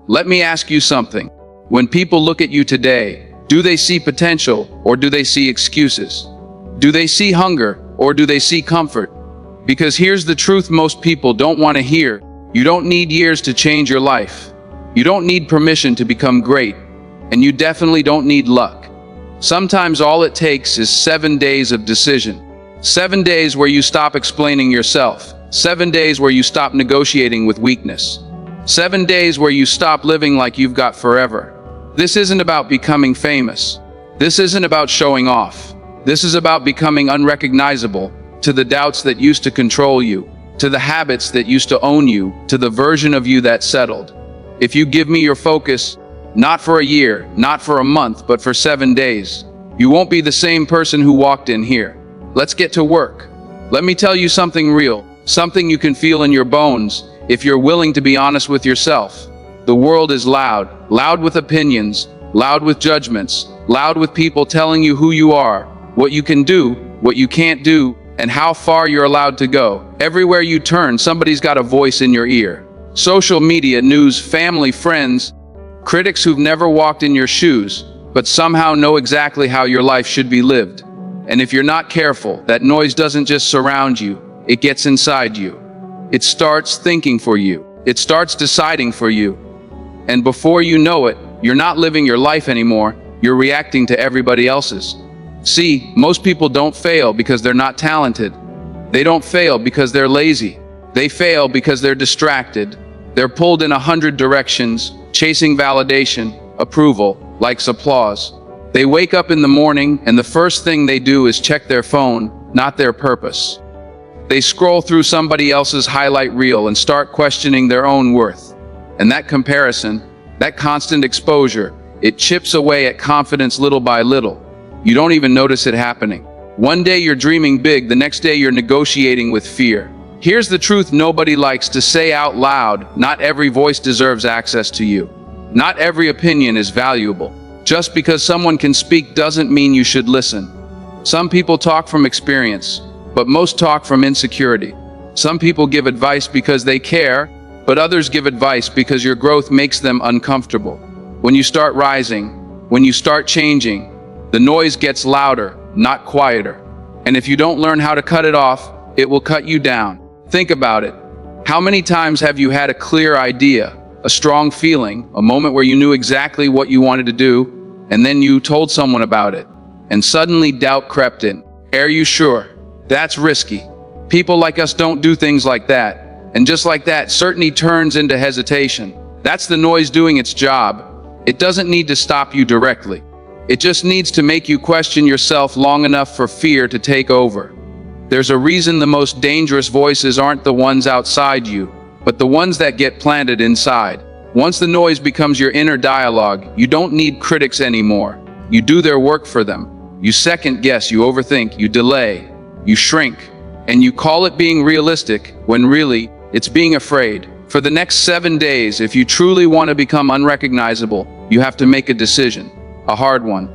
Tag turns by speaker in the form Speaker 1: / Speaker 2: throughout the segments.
Speaker 1: Let me ask you something. When people look at you today, do they see potential or do they see excuses? Do they see hunger or do they see comfort? Because here's the truth most people don't want to hear. You don't need years to change your life. You don't need permission to become great. And you definitely don't need luck. Sometimes all it takes is 7 days of decision. 7 days where you stop explaining yourself. 7 days where you stop negotiating with weakness. 7 days where you stop living like you've got forever. This isn't about becoming famous. This isn't about showing off. This is about becoming unrecognizable to the doubts that used to control you, to the habits that used to own you, to the version of you that settled. If you give me your focus, not for a year, not for a month, but for 7 days, you won't be the same person who walked in here. Let's get to work. Let me tell you something real, something you can feel in your bones if you're willing to be honest with yourself. The world is loud, loud with opinions, loud with judgments, loud with people telling you who you are, what you can do, what you can't do, and how far you're allowed to go. Everywhere you turn, somebody's got a voice in your ear. Social media, news, family, friends, critics who've never walked in your shoes, but somehow know exactly how your life should be lived. And if you're not careful, that noise doesn't just surround you, it gets inside you. It starts thinking for you. It starts deciding for you. And before you know it, you're not living your life anymore, you're reacting to everybody else's. See, most people don't fail because they're not talented. They don't fail because they're lazy. They fail because they're distracted. They're pulled in 100 directions, chasing validation, approval, likes, applause. They wake up in the morning and the first thing they do is check their phone, not their purpose. They scroll through somebody else's highlight reel and start questioning their own worth. And that comparison, that constant exposure, it chips away at confidence little by little. You don't even notice it happening. One day you're dreaming big, the next day you're negotiating with fear. Here's the truth nobody likes to say out loud: not every voice deserves access to you. Not every opinion is valuable. Just because someone can speak doesn't mean you should listen. Some people talk from experience, but most talk from insecurity. Some people give advice because they care, but others give advice because your growth makes them uncomfortable. When you start rising, when you start changing, the noise gets louder, not quieter. And if you don't learn how to cut it off, it will cut you down. Think about it. How many times have you had a clear idea, a strong feeling, a moment where you knew exactly what you wanted to do, and then you told someone about it, and suddenly doubt crept in? Are you sure? That's risky. People like us don't do things like that. And just like that, certainty turns into hesitation. That's the noise doing its job. It doesn't need to stop you directly. It just needs to make you question yourself long enough for fear to take over. There's a reason the most dangerous voices aren't the ones outside you, but the ones that get planted inside. Once the noise becomes your inner dialogue, you don't need critics anymore. You do their work for them. You second guess, you overthink, you delay, you shrink, and you call it being realistic, when really, it's being afraid. For the next 7 days, if you truly want to become unrecognizable, you have to make a decision. A hard one.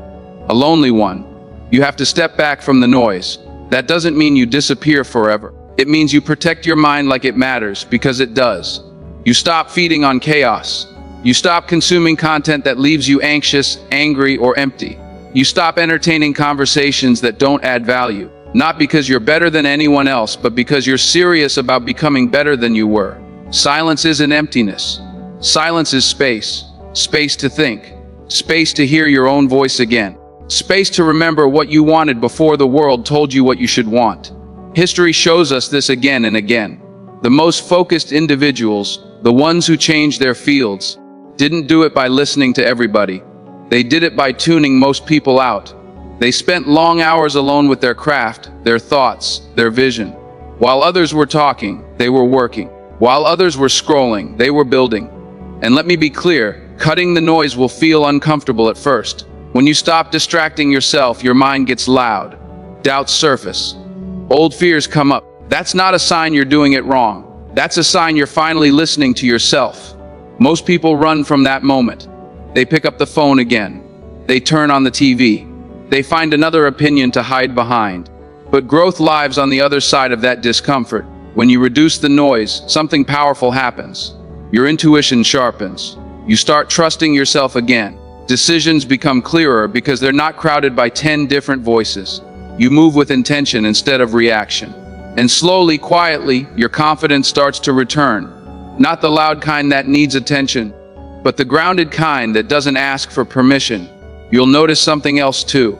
Speaker 1: A lonely one. You have to step back from the noise. That doesn't mean you disappear forever. It means you protect your mind like it matters, because it does. You stop feeding on chaos. You stop consuming content that leaves you anxious, angry, or empty. You stop entertaining conversations that don't add value. Not because you're better than anyone else, but because you're serious about becoming better than you were. Silence isn't emptiness. Silence is space. Space to think. Space to hear your own voice again. Space to remember what you wanted before the world told you what you should want. History shows us this again and again. The most focused individuals, the ones who changed their fields, didn't do it by listening to everybody. They did it by tuning most people out. They spent long hours alone with their craft, their thoughts, their vision. While others were talking, they were working. While others were scrolling, they were building. And let me be clear, cutting the noise will feel uncomfortable at first. When you stop distracting yourself, your mind gets loud. Doubts surface. Old fears come up. That's not a sign you're doing it wrong. That's a sign you're finally listening to yourself. Most people run from that moment. They pick up the phone again. They turn on the TV. They find another opinion to hide behind. But growth lives on the other side of that discomfort. When you reduce the noise, something powerful happens. Your intuition sharpens. You start trusting yourself again. Decisions become clearer because they're not crowded by 10 different voices. You move with intention instead of reaction. And slowly, quietly, your confidence starts to return. Not the loud kind that needs attention, but the grounded kind that doesn't ask for permission. You'll notice something else too.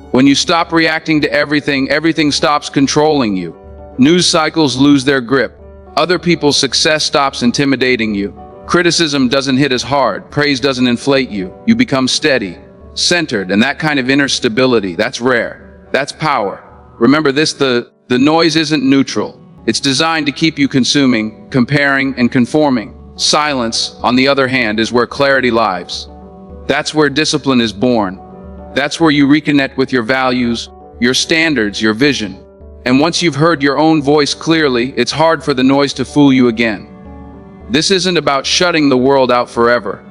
Speaker 1: When you stop reacting to everything, everything stops controlling you. News cycles lose their grip. Other people's success stops intimidating you. Criticism doesn't hit as hard. Praise doesn't inflate you. You become steady, centered, and that kind of inner stability, that's rare. That's power. Remember this, the noise isn't neutral. It's designed to keep you consuming, comparing, and conforming. Silence, on the other hand, is where clarity lives. That's where discipline is born. That's where you reconnect with your values, your standards, your vision. And once you've heard your own voice clearly, it's hard for the noise to fool you again. This isn't about shutting the world out forever.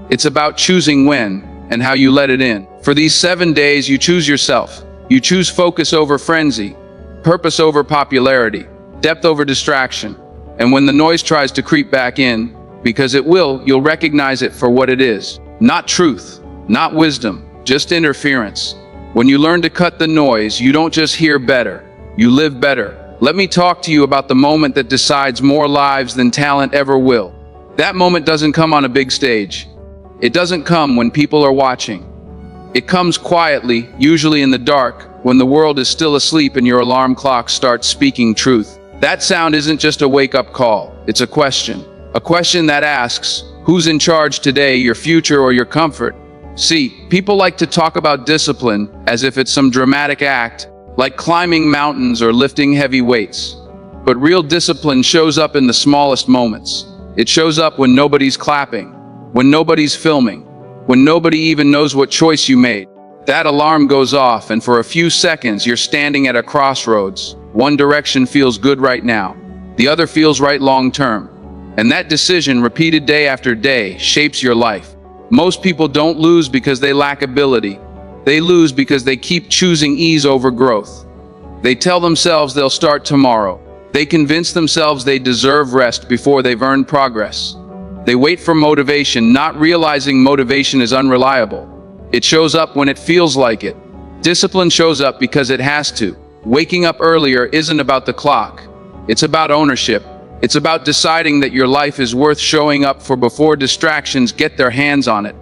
Speaker 1: It's about choosing when and how you let it in. For these 7 days, you choose yourself. You choose focus over frenzy, purpose over popularity, depth over distraction. And when the noise tries to creep back in, because it will, you'll recognize it for what it is. Not truth, not wisdom, just interference. When you learn to cut the noise, you don't just hear better, you live better. Let me talk to you about the moment that decides more lives than talent ever will. That moment doesn't come on a big stage. It doesn't come when people are watching. It comes quietly, usually in the dark, when the world is still asleep and your alarm clock starts speaking truth. That sound isn't just a wake-up call, it's a question. A question that asks, who's in charge today, your future or your comfort? See, people like to talk about discipline as if it's some dramatic act, like climbing mountains or lifting heavy weights. But real discipline shows up in the smallest moments. It shows up when nobody's clapping, when nobody's filming, when nobody even knows what choice you made. That alarm goes off, and for a few seconds you're standing at a crossroads. One direction feels good right now, the other feels right long term. And that decision, repeated day after day, shapes your life. Most people don't lose because they lack ability. They lose because they keep choosing ease over growth. They tell themselves they'll start tomorrow. They convince themselves they deserve rest before they've earned progress. They wait for motivation, not realizing motivation is unreliable. It shows up when it feels like it. Discipline shows up because it has to. Waking up earlier isn't about the clock. It's about ownership. It's about deciding that your life is worth showing up for before distractions get their hands on it.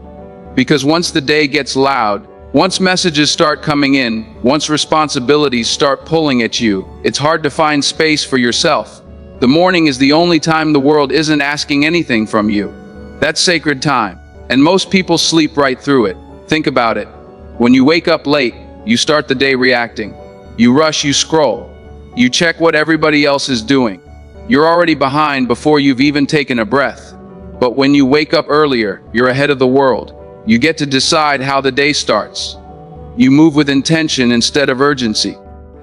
Speaker 1: Because once the day gets loud, once messages start coming in, once responsibilities start pulling at you, it's hard to find space for yourself. The morning is the only time the world isn't asking anything from you. That's sacred time. And most people sleep right through it. Think about it. When you wake up late, you start the day reacting. You rush, you scroll. You check what everybody else is doing. You're already behind before you've even taken a breath. But when you wake up earlier, you're ahead of the world. You get to decide how the day starts. You move with intention instead of urgency.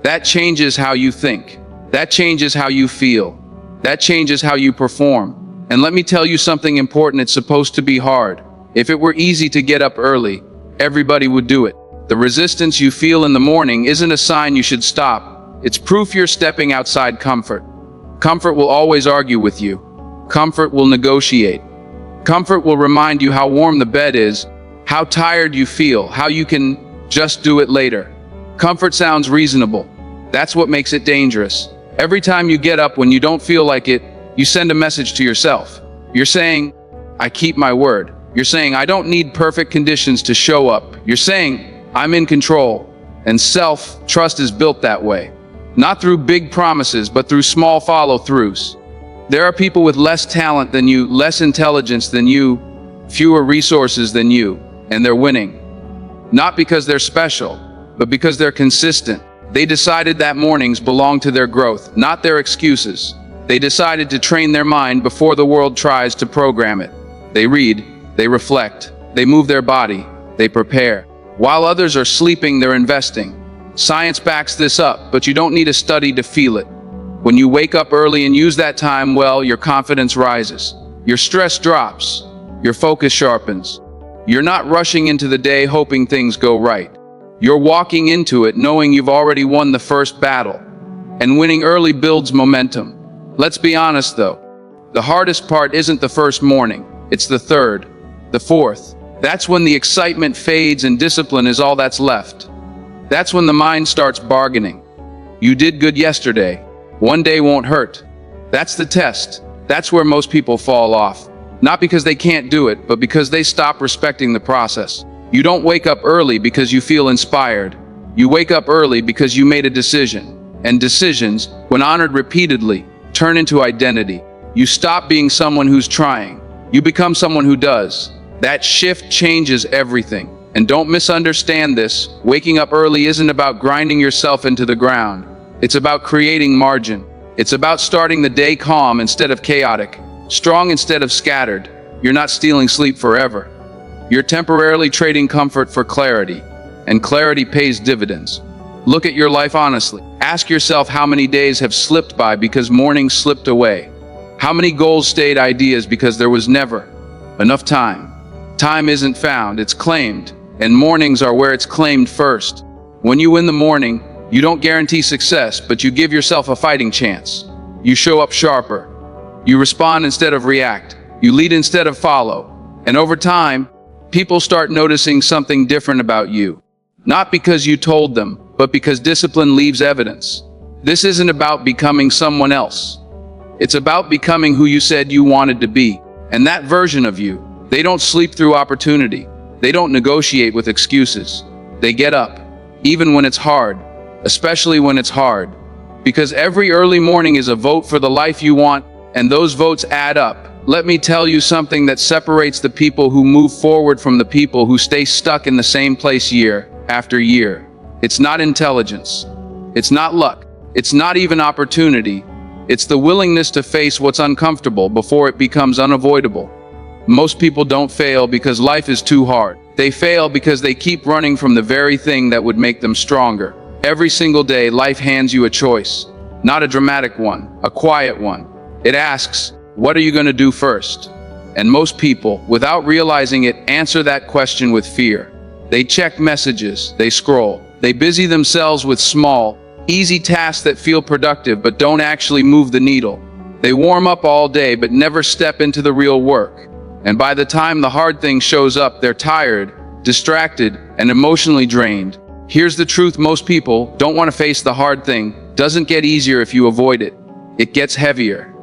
Speaker 1: That changes how you think. That changes how you feel. That changes how you perform. And let me tell you something important, it's supposed to be hard. If it were easy to get up early, everybody would do it. The resistance you feel in the morning isn't a sign you should stop. It's proof you're stepping outside comfort. Comfort will always argue with you. Comfort will negotiate. Comfort will remind you how warm the bed is, how tired you feel, how you can just do it later. Comfort sounds reasonable. That's what makes it dangerous. Every time you get up when you don't feel like it, you send a message to yourself. You're saying, I keep my word. You're saying, I don't need perfect conditions to show up. You're saying, I'm in control. And self-trust is built that way. Not through big promises, but through small follow-throughs. There are people with less talent than you, less intelligence than you, fewer resources than you, and they're winning. Not because they're special, but because they're consistent. They decided that mornings belong to their growth, not their excuses. They decided to train their mind before the world tries to program it. They read, they reflect, they move their body, they prepare. While others are sleeping, they're investing. Science backs this up, but you don't need a study to feel it. When you wake up early and use that time well, your confidence rises. Your stress drops. Your focus sharpens. You're not rushing into the day hoping things go right. You're walking into it knowing you've already won the first battle. And winning early builds momentum. Let's be honest though. The hardest part isn't the first morning, it's the third. The fourth, that's when the excitement fades and discipline is all that's left. That's when the mind starts bargaining. You did good yesterday. One day won't hurt. That's the test. That's where most people fall off. Not because they can't do it, but because they stop respecting the process. You don't wake up early because you feel inspired. You wake up early because you made a decision. And decisions, when honored repeatedly, turn into identity. You stop being someone who's trying. You become someone who does. That shift changes everything. And don't misunderstand this. Waking up early isn't about grinding yourself into the ground. It's about creating margin. It's about starting the day calm instead of chaotic, strong instead of scattered. You're not stealing sleep forever. You're temporarily trading comfort for clarity, and clarity pays dividends. Look at your life honestly. Ask yourself how many days have slipped by because mornings slipped away. How many goals stayed ideas because there was never enough time. Time isn't found, it's claimed, and mornings are where it's claimed first. When you win the morning, you don't guarantee success, but you give yourself a fighting chance. You show up sharper. You respond instead of react. You lead instead of follow. And over time, people start noticing something different about you. Not because you told them, but because discipline leaves evidence. This isn't about becoming someone else. It's about becoming who you said you wanted to be. And that version of you, they don't sleep through opportunity. They don't negotiate with excuses. They get up, even when it's hard, especially when it's hard. Because every early morning is a vote for the life you want, and those votes add up. Let me tell you something that separates the people who move forward from the people who stay stuck in the same place year after year. It's not intelligence. It's not luck. It's not even opportunity. It's the willingness to face what's uncomfortable before it becomes unavoidable. Most people don't fail because life is too hard. They fail because they keep running from the very thing that would make them stronger. Every single day, life hands you a choice. Not a dramatic one, a quiet one. It asks, what are you going to do first? And most people, without realizing it, answer that question with fear. They check messages, they scroll, they busy themselves with small, easy tasks that feel productive but don't actually move the needle. They warm up all day but never step into the real work. And by the time the hard thing shows up, they're tired, distracted, and emotionally drained. Here's the truth: most people don't want to face the hard thing. Doesn't get easier if you avoid it. It gets heavier.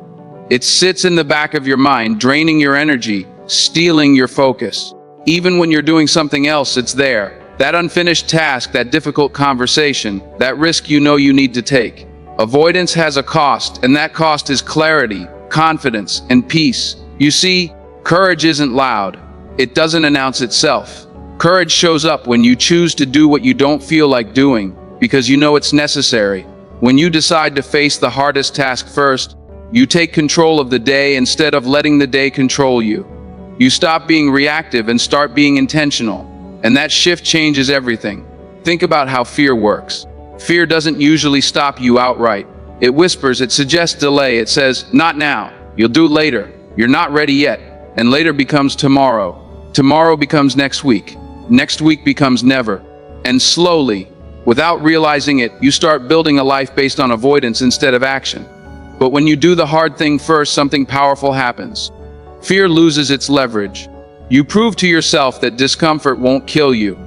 Speaker 1: It sits in the back of your mind, draining your energy, stealing your focus. Even when you're doing something else, it's there. That unfinished task, that difficult conversation, that risk you know you need to take. Avoidance has a cost, and that cost is clarity, confidence, and peace. You see, courage isn't loud. It doesn't announce itself. Courage shows up when you choose to do what you don't feel like doing, because you know it's necessary. When you decide to face the hardest task first, you take control of the day instead of letting the day control you. You stop being reactive and start being intentional. And that shift changes everything. Think about how fear works. Fear doesn't usually stop you outright. It whispers, it suggests delay, it says, not now, you'll do it later, you're not ready yet. And later becomes tomorrow. Tomorrow becomes next week. Next week becomes never. And slowly, without realizing it, you start building a life based on avoidance instead of action. But when you do the hard thing first, something powerful happens. Fear loses its leverage. You prove to yourself that discomfort won't kill you.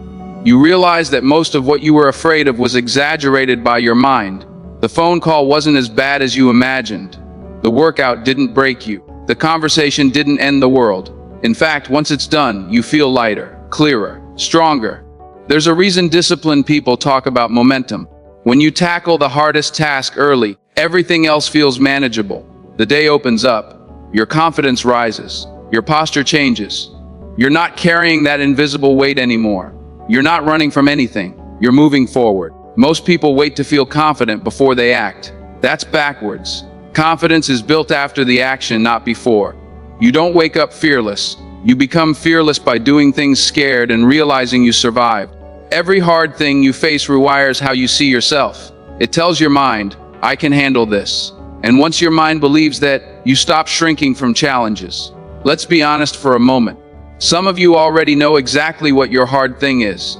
Speaker 1: You realize that most of what you were afraid of was exaggerated by your mind. The phone call wasn't as bad as you imagined. The workout didn't break you. The conversation didn't end the world. In fact, once it's done, you feel lighter, clearer, stronger. There's a reason disciplined people talk about momentum. When you tackle the hardest task early, everything else feels manageable. The day opens up. Your confidence rises. Your posture changes. You're not carrying that invisible weight anymore. You're not running from anything. You're moving forward. Most people wait to feel confident before they act. That's backwards. Confidence is built after the action, not before. You don't wake up fearless. You become fearless by doing things scared and realizing you survived. Every hard thing you face rewires how you see yourself. It tells your mind, I can handle this. And once your mind believes that, you stop shrinking from challenges. Let's be honest for a moment. Some of you already know exactly what your hard thing is.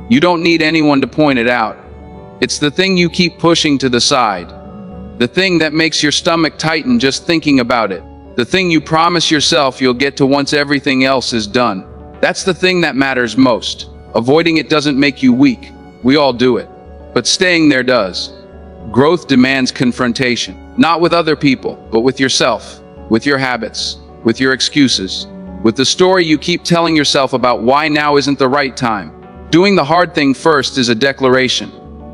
Speaker 1: You don't need anyone to point it out. It's the thing you keep pushing to the side. The thing that makes your stomach tighten just thinking about it. The thing you promise yourself you'll get to once everything else is done. That's the thing that matters most. Avoiding it doesn't make you weak. We all do it. But staying there does. Growth demands confrontation. Not with other people, but with yourself, with your habits, with your excuses, with the story you keep telling yourself about why now isn't the right time. Doing the hard thing first is a declaration.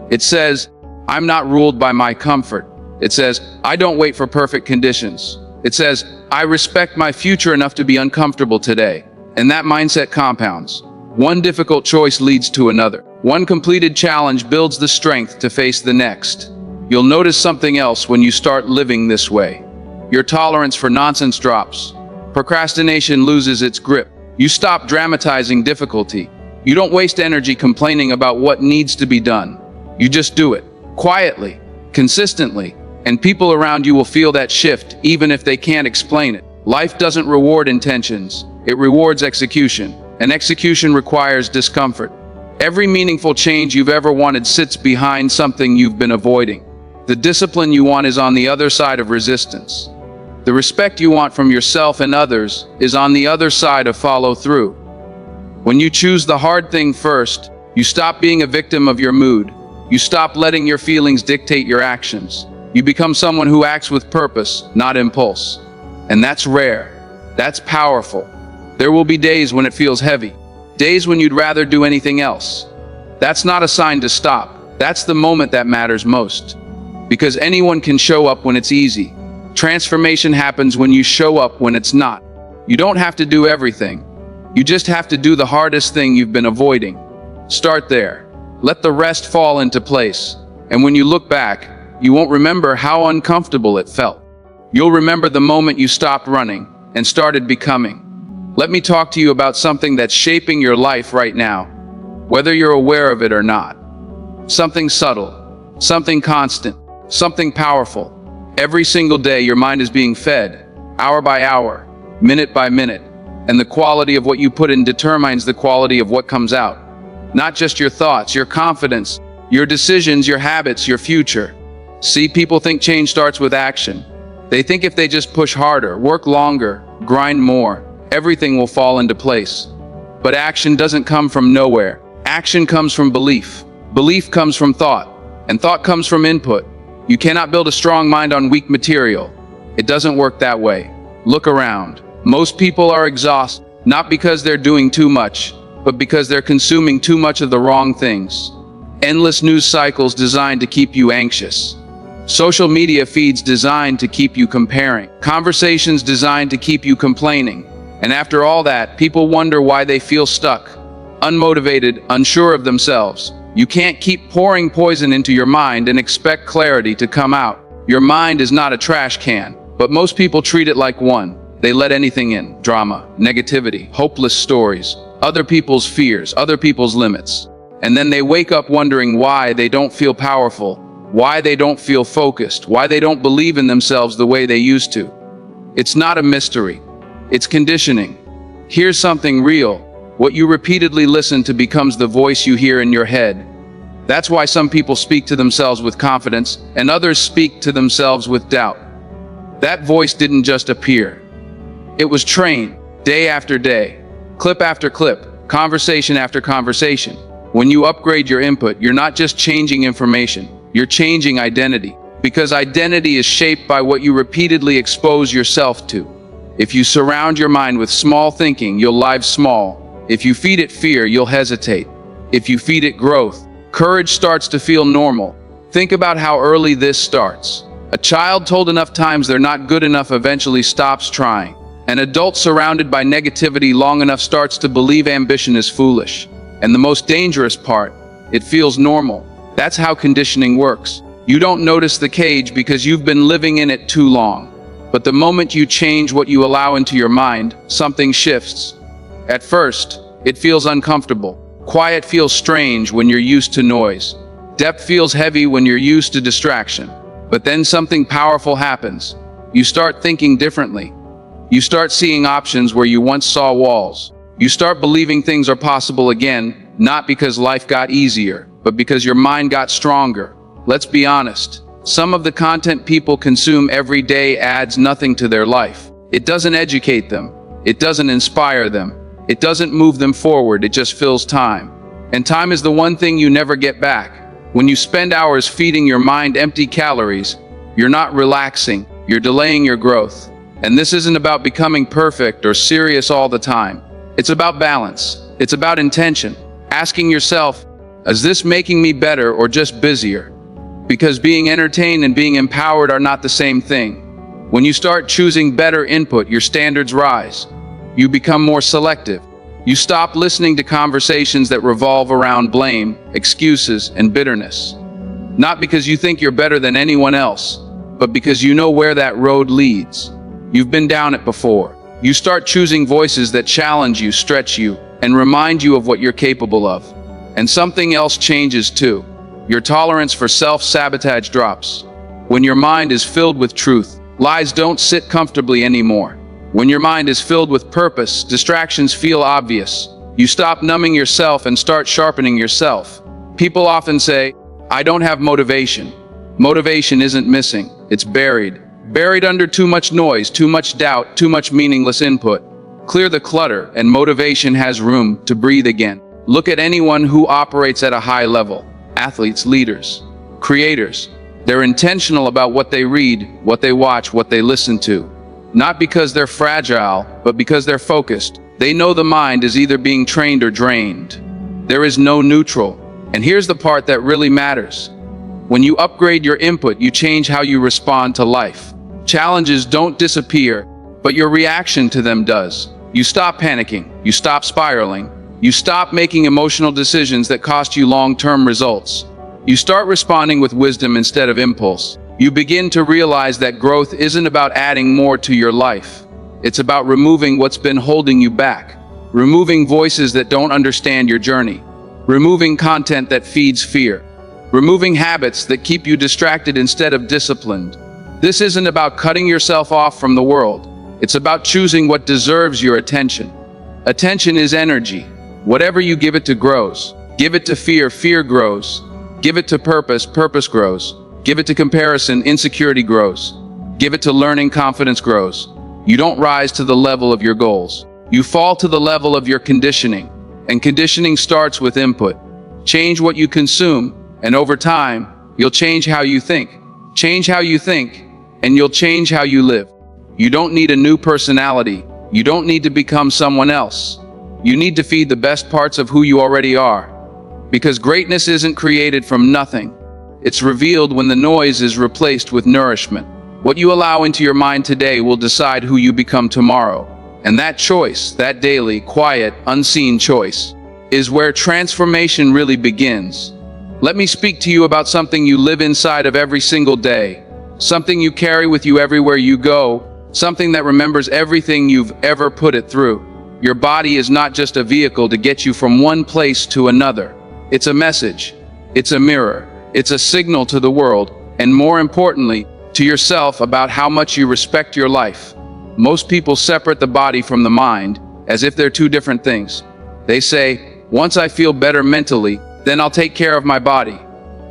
Speaker 1: It says, I'm not ruled by my comfort. It says, I don't wait for perfect conditions. It says, I respect my future enough to be uncomfortable today. And that mindset compounds. One difficult choice leads to another. One completed challenge builds the strength to face the next. You'll notice something else when you start living this way. Your tolerance for nonsense drops. Procrastination loses its grip. You stop dramatizing difficulty. You don't waste energy complaining about what needs to be done. You just do it. Quietly, consistently, and people around you will feel that shift even if they can't explain it. Life doesn't reward intentions, it rewards execution, and execution requires discomfort. Every meaningful change you've ever wanted sits behind something you've been avoiding. The discipline you want is on the other side of resistance. The respect you want from yourself and others is on the other side of follow through. When you choose the hard thing first, you stop being a victim of your mood. You stop letting your feelings dictate your actions. You become someone who acts with purpose, not impulse. And that's rare. That's powerful. There will be days when it feels heavy. Days when you'd rather do anything else. That's not a sign to stop. That's the moment that matters most. Because anyone can show up when it's easy. Transformation happens when you show up when it's not. You don't have to do everything. You just have to do the hardest thing you've been avoiding. Start there. Let the rest fall into place. And when you look back, you won't remember how uncomfortable it felt. You'll remember the moment you stopped running and started becoming. Let me talk to you about something that's shaping your life right now, whether you're aware of it or not. Something subtle, something constant, something powerful. Every single day your mind is being fed, hour by hour, minute by minute, and the quality of what you put in determines the quality of what comes out. Not just your thoughts, your confidence, your decisions, your habits, your future. See, people think change starts with action. They think if they just push harder, work longer, grind more, everything will fall into place. But action doesn't come from nowhere. Action comes from belief. Belief comes from thought, and thought comes from input. You cannot build a strong mind on weak material. It doesn't work that way. Look around. Most people are exhausted, not because they're doing too much, but because they're consuming too much of the wrong things. Endless news cycles designed to keep you anxious. Social media feeds designed to keep you comparing. Conversations designed to keep you complaining. And after all that, people wonder why they feel stuck, unmotivated, unsure of themselves. You can't keep pouring poison into your mind and expect clarity to come out. Your mind is not a trash can, but most people treat it like one. They let anything in: drama, negativity, hopeless stories, other people's fears, other people's limits. And then they wake up wondering why they don't feel powerful, why they don't feel focused, why they don't believe in themselves the way they used to. It's not a mystery. It's conditioning. Here's something real. What you repeatedly listen to becomes the voice you hear in your head. That's why some people speak to themselves with confidence and others speak to themselves with doubt. That voice didn't just appear. It was trained, day after day, clip after clip, conversation after conversation. When you upgrade your input, you're not just changing information, you're changing identity. Because identity is shaped by what you repeatedly expose yourself to. If you surround your mind with small thinking, you'll live small. If you feed it fear, you'll hesitate. If you feed it growth, courage starts to feel normal. Think about how early this starts. A child told enough times they're not good enough eventually stops trying. An adult surrounded by negativity long enough starts to believe ambition is foolish. And the most dangerous part, it feels normal. That's how conditioning works. You don't notice the cage because you've been living in it too long. But the moment you change what you allow into your mind, something shifts. At first, it feels uncomfortable. Quiet feels strange when you're used to noise. Depth feels heavy when you're used to distraction. But then something powerful happens. You start thinking differently. You start seeing options where you once saw walls. You start believing things are possible again, not because life got easier, but because your mind got stronger. Let's be honest. Some of the content people consume every day adds nothing to their life. It doesn't educate them. It doesn't inspire them. It doesn't move them forward. It just fills time. And time is the one thing you never get back. When you spend hours feeding your mind empty calories, you're not relaxing, you're delaying your growth. And this isn't about becoming perfect or serious all the time. It's about balance. It's about intention. Asking yourself, is this making me better or just busier? Because being entertained and being empowered are not the same thing. When you start choosing better input, your standards rise. You become more selective. You stop listening to conversations that revolve around blame, excuses, and bitterness. Not because you think you're better than anyone else, but because you know where that road leads. You've been down it before. You start choosing voices that challenge you, stretch you, and remind you of what you're capable of. And something else changes too. Your tolerance for self-sabotage drops. When your mind is filled with truth, lies don't sit comfortably anymore. When your mind is filled with purpose, distractions feel obvious. You stop numbing yourself and start sharpening yourself. People often say, I don't have motivation. Motivation isn't missing, it's buried. Buried under too much noise, too much doubt, too much meaningless input. Clear the clutter, and motivation has room to breathe again. Look at anyone who operates at a high level. Athletes, leaders, creators. They're intentional about what they read, what they watch, what they listen to. Not because they're fragile, but because they're focused. They know the mind is either being trained or drained. There is no neutral. And here's the part that really matters. When you upgrade your input, you change how you respond to life. Challenges don't disappear, but your reaction to them does. You stop panicking, you stop spiraling, you stop making emotional decisions that cost you long-term results. You start responding with wisdom instead of impulse. You begin to realize that growth isn't about adding more to your life. It's about removing what's been holding you back. Removing voices that don't understand your journey. Removing content that feeds fear. Removing habits that keep you distracted instead of disciplined. This isn't about cutting yourself off from the world. It's about choosing what deserves your attention. Attention is energy. Whatever you give it to grows. Give it to fear, fear grows. Give it to purpose, purpose grows. Give it to comparison, insecurity grows. Give it to learning, confidence grows. You don't rise to the level of your goals. You fall to the level of your conditioning. And conditioning starts with input. Change what you consume, and over time, you'll change how you think. Change how you think, and you'll change how you live. You don't need a new personality. You don't need to become someone else. You need to feed the best parts of who you already are. Because greatness isn't created from nothing. It's revealed when the noise is replaced with nourishment. What you allow into your mind today will decide who you become tomorrow. And that choice, that daily, quiet, unseen choice, is where transformation really begins. Let me speak to you about something you live inside of every single day. Something you carry with you everywhere you go. Something that remembers everything you've ever put it through. Your body is not just a vehicle to get you from one place to another. It's a message. It's a mirror. It's a signal to the world, and more importantly, to yourself about how much you respect your life. Most people separate the body from the mind, as if they're two different things. They say, once I feel better mentally, then I'll take care of my body.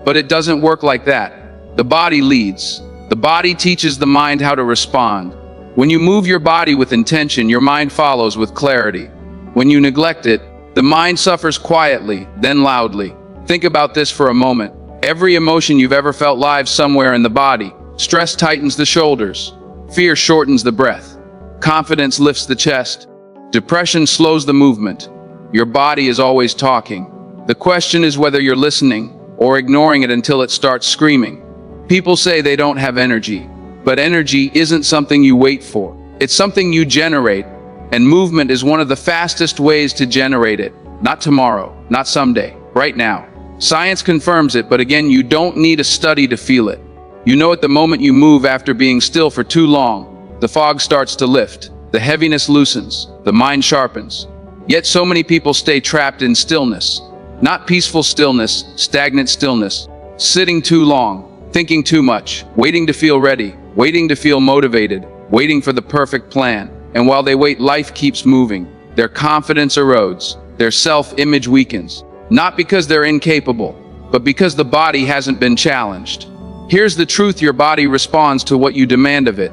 Speaker 1: But it doesn't work like that. The body leads. The body teaches the mind how to respond. When you move your body with intention, your mind follows with clarity. When you neglect it, the mind suffers quietly, then loudly. Think about this for a moment. Every emotion you've ever felt lives somewhere in the body. Stress tightens the shoulders. Fear shortens the breath. Confidence lifts the chest. Depression slows the movement. Your body is always talking. The question is whether you're listening or ignoring it until it starts screaming. People say they don't have energy, but energy isn't something you wait for. It's something you generate, and movement is one of the fastest ways to generate it. Not tomorrow, not someday, right now. Science confirms it, but again, you don't need a study to feel it. You know it the moment you move after being still for too long. The fog starts to lift, the heaviness loosens, the mind sharpens. Yet so many people stay trapped in stillness. Not peaceful stillness, stagnant stillness. Sitting too long, thinking too much, waiting to feel ready, waiting to feel motivated, waiting for the perfect plan. And while they wait, life keeps moving. Their confidence erodes, their self-image weakens. Not because they're incapable, but because the body hasn't been challenged. Here's the truth: your body responds to what you demand of it.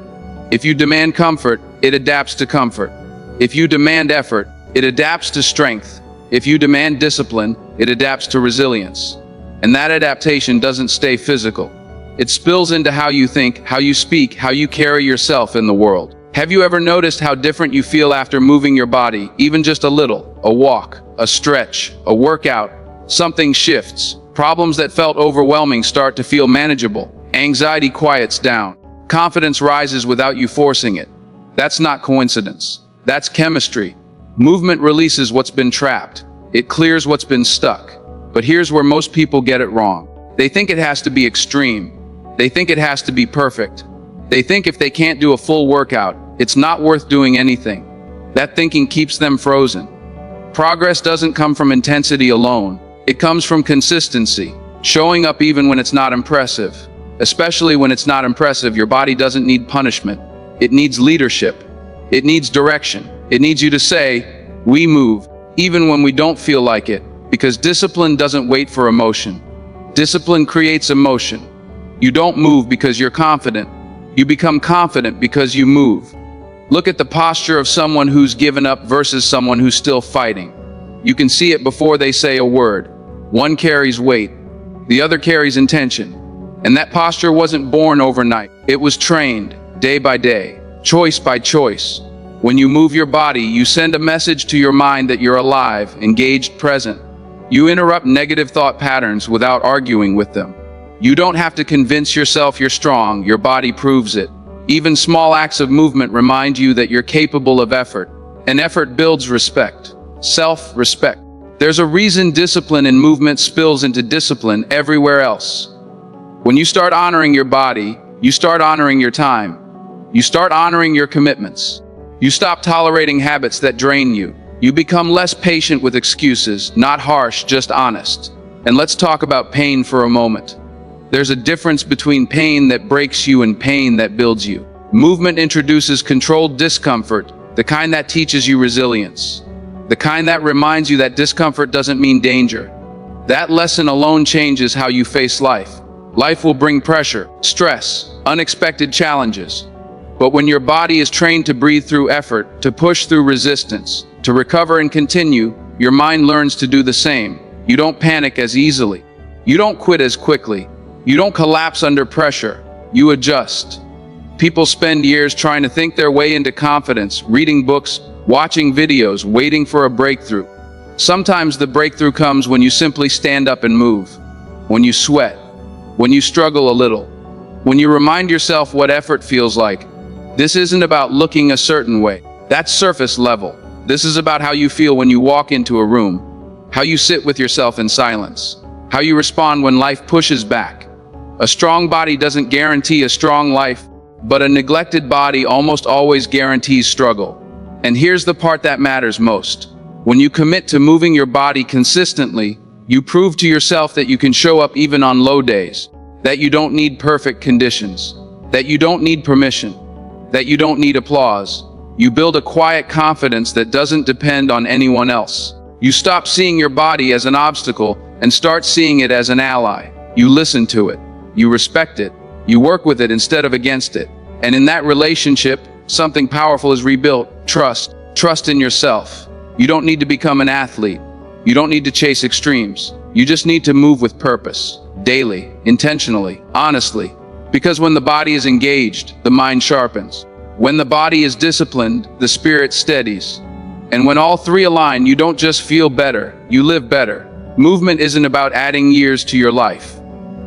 Speaker 1: If you demand comfort, it adapts to comfort. If you demand effort, it adapts to strength. If you demand discipline, it adapts to resilience. And that adaptation doesn't stay physical. It spills into how you think, how you speak, how you carry yourself in the world. Have you ever noticed how different you feel after moving your body, even just a little? A walk, a stretch, a workout, something shifts. Problems that felt overwhelming start to feel manageable. Anxiety quiets down. Confidence rises without you forcing it. That's not coincidence. That's chemistry. Movement releases what's been trapped. It clears what's been stuck. But here's where most people get it wrong. They think it has to be extreme. They think it has to be perfect. They think if they can't do a full workout, it's not worth doing anything. That thinking keeps them frozen. Progress doesn't come from intensity alone. It comes from consistency, showing up even when it's not impressive. Especially when it's not impressive, your body doesn't need punishment. It needs leadership. It needs direction. It needs you to say, we move, even when we don't feel like it, because discipline doesn't wait for emotion. Discipline creates emotion. You don't move because you're confident. You become confident because you move. Look at the posture of someone who's given up versus someone who's still fighting. You can see it before they say a word. One carries weight, the other carries intention. And that posture wasn't born overnight. It was trained, day by day, choice by choice. When you move your body, you send a message to your mind that you're alive, engaged, present. You interrupt negative thought patterns without arguing with them. You don't have to convince yourself you're strong, your body proves it. Even small acts of movement remind you that you're capable of effort. And effort builds respect, self-respect. There's a reason discipline in movement spills into discipline everywhere else. When you start honoring your body, you start honoring your time. You start honoring your commitments. You stop tolerating habits that drain you. You become less patient with excuses, not harsh, just honest. And let's talk about pain for a moment. There's a difference between pain that breaks you and pain that builds you. Movement introduces controlled discomfort, the kind that teaches you resilience. The kind that reminds you that discomfort doesn't mean danger. That lesson alone changes how you face life. Life will bring pressure, stress, unexpected challenges. But when your body is trained to breathe through effort, to push through resistance, to recover and continue, your mind learns to do the same. You don't panic as easily. You don't quit as quickly. You don't collapse under pressure. You adjust. People spend years trying to think their way into confidence, reading books, watching videos, waiting for a breakthrough. Sometimes the breakthrough comes when you simply stand up and move. When you sweat. When you struggle a little. When you remind yourself what effort feels like. This isn't about looking a certain way. That's surface level. This is about how you feel when you walk into a room. How you sit with yourself in silence. How you respond when life pushes back. A strong body doesn't guarantee a strong life, but a neglected body almost always guarantees struggle. And here's the part that matters most. When you commit to moving your body consistently, you prove to yourself that you can show up even on low days, that you don't need perfect conditions, that you don't need permission, that you don't need applause. You build a quiet confidence that doesn't depend on anyone else. You stop seeing your body as an obstacle and start seeing it as an ally. You listen to it. You respect it. You work with it instead of against it. And in that relationship, something powerful is rebuilt. Trust. Trust in yourself. You don't need to become an athlete. You don't need to chase extremes. You just need to move with purpose. Daily, intentionally, honestly. Because when the body is engaged, the mind sharpens. When the body is disciplined, the spirit steadies. And when all three align, you don't just feel better, you live better. Movement isn't about adding years to your life.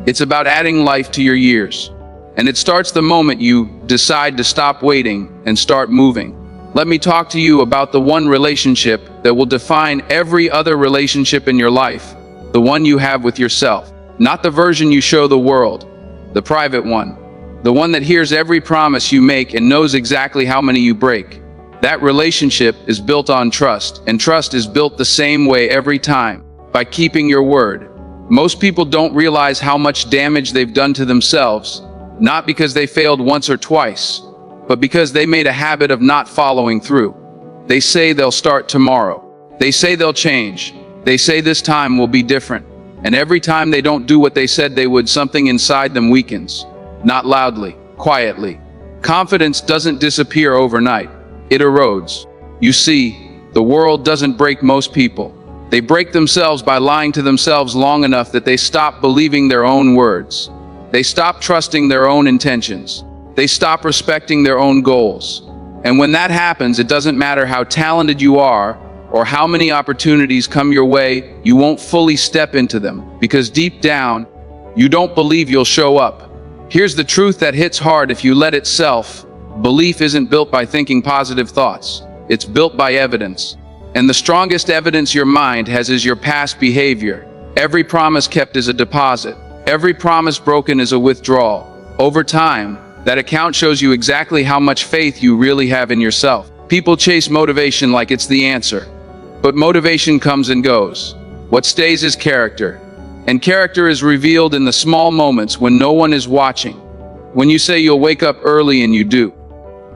Speaker 1: It's about adding life to your years. And it starts the moment you decide to stop waiting and start moving. Let me talk to you about the one relationship that will define every other relationship in your life. The one you have with yourself. Not the version you show the world. The private one. The one that hears every promise you make and knows exactly how many you break. That relationship is built on trust, and trust is built the same way every time, by keeping your word. Most people don't realize how much damage they've done to themselves, not because they failed once or twice, but because they made a habit of not following through. They say they'll start tomorrow. They say they'll change. They say this time will be different. And every time they don't do what they said they would, something inside them weakens. Not loudly, quietly. Confidence doesn't disappear overnight. It erodes. You see, the world doesn't break most people. They break themselves by lying to themselves long enough that they stop believing their own words. They stop trusting their own intentions. They stop respecting their own goals. And when that happens, it doesn't matter how talented you are or how many opportunities come your way, you won't fully step into them, because deep down, you don't believe you'll show up. Here's the truth that hits hard if you let itself. Belief isn't built by thinking positive thoughts. It's built by evidence. And the strongest evidence your mind has is your past behavior. Every promise kept is a deposit. Every promise broken is a withdrawal. Over time, that account shows you exactly how much faith you really have in yourself. People chase motivation like it's the answer. But motivation comes and goes. What stays is character. And character is revealed in the small moments when no one is watching. When you say you'll wake up early and you do.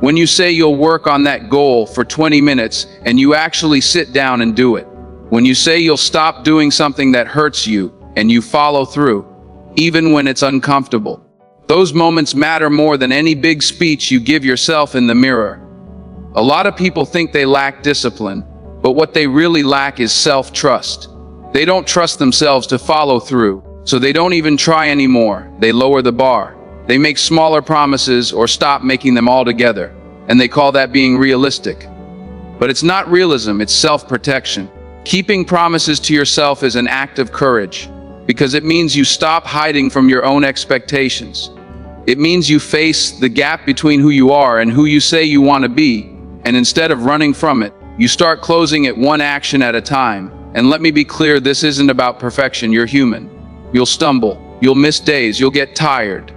Speaker 1: When you say you'll work on that goal for 20 minutes and you actually sit down and do it. When you say you'll stop doing something that hurts you and you follow through, even when it's uncomfortable. Those moments matter more than any big speech you give yourself in the mirror. A lot of people think they lack discipline, but what they really lack is self-trust. They don't trust themselves to follow through, so they don't even try anymore. They lower the bar. They make smaller promises or stop making them altogether, and they call that being realistic. But it's not realism, it's self-protection. Keeping promises to yourself is an act of courage, because it means you stop hiding from your own expectations. It means you face the gap between who you are and who you say you want to be, and instead of running from it, you start closing it one action at a time. And let me be clear, this isn't about perfection. You're human. You'll stumble, you'll miss days, you'll get tired.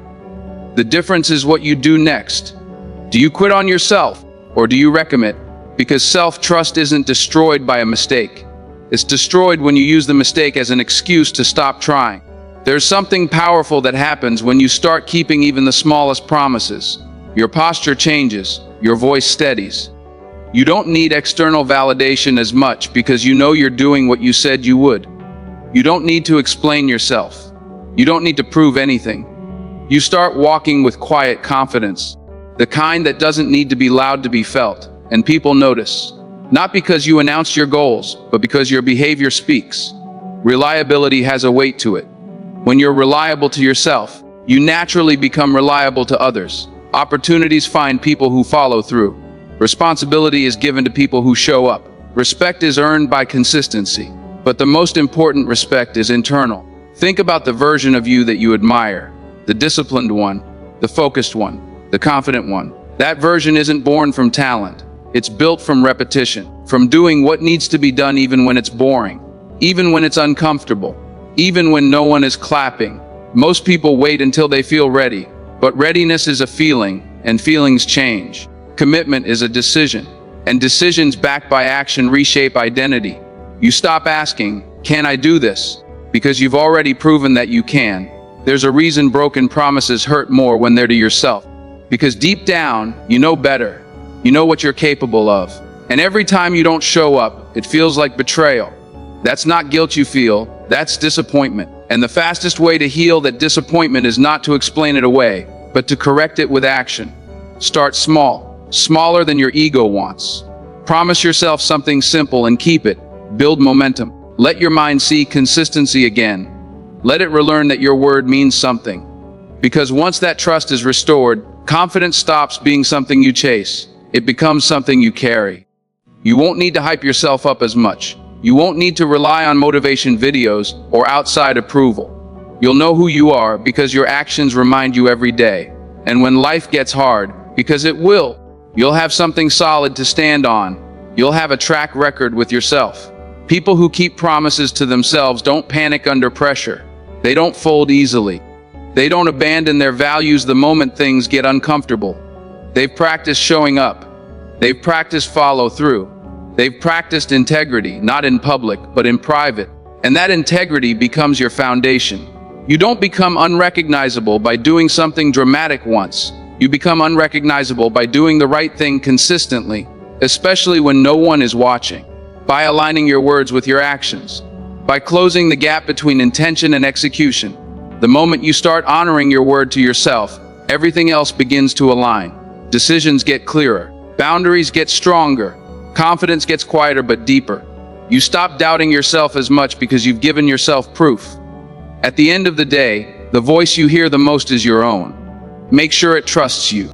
Speaker 1: The difference is what you do next. Do you quit on yourself, or do you recommit? Because self-trust isn't destroyed by a mistake. It's destroyed when you use the mistake as an excuse to stop trying. There's something powerful that happens when you start keeping even the smallest promises. Your posture changes, your voice steadies. You don't need external validation as much because you know you're doing what you said you would. You don't need to explain yourself. You don't need to prove anything. You start walking with quiet confidence, the kind that doesn't need to be loud to be felt, and people notice. Not because you announced your goals, but because your behavior speaks. Reliability has a weight to it. When you're reliable to yourself, you naturally become reliable to others. Opportunities find people who follow through. Responsibility is given to people who show up. Respect is earned by consistency. But the most important respect is internal. Think about the version of you that you admire. The disciplined one, the focused one, the confident one. That version isn't born from talent. It's built from repetition, from doing what needs to be done even when it's boring, even when it's uncomfortable, even when no one is clapping. Most people wait until they feel ready, but readiness is a feeling, and feelings change. Commitment is a decision, and decisions backed by action reshape identity. You stop asking, "Can I do this?" because you've already proven that you can. There's a reason broken promises hurt more when they're to yourself. Because deep down, you know better. You know what you're capable of. And every time you don't show up, it feels like betrayal. That's not guilt you feel, that's disappointment. And the fastest way to heal that disappointment is not to explain it away, but to correct it with action. Start small, smaller than your ego wants. Promise yourself something simple and keep it. Build momentum. Let your mind see consistency again. Let it relearn that your word means something. Because once that trust is restored, confidence stops being something you chase. It becomes something you carry. You won't need to hype yourself up as much. You won't need to rely on motivation videos or outside approval. You'll know who you are because your actions remind you every day. And when life gets hard, because it will, you'll have something solid to stand on. You'll have a track record with yourself. People who keep promises to themselves don't panic under pressure. They don't fold easily. They don't abandon their values the moment things get uncomfortable. They've practiced showing up. They've practiced follow through. They've practiced integrity, not in public, but in private. And that integrity becomes your foundation. You don't become unrecognizable by doing something dramatic once. You become unrecognizable by doing the right thing consistently, especially when no one is watching. By aligning your words with your actions. By closing the gap between intention and execution. The moment you start honoring your word to yourself, everything else begins to align. Decisions get clearer. Boundaries get stronger. Confidence gets quieter but deeper. You stop doubting yourself as much because you've given yourself proof. At the end of the day, the voice you hear the most is your own. Make sure it trusts you.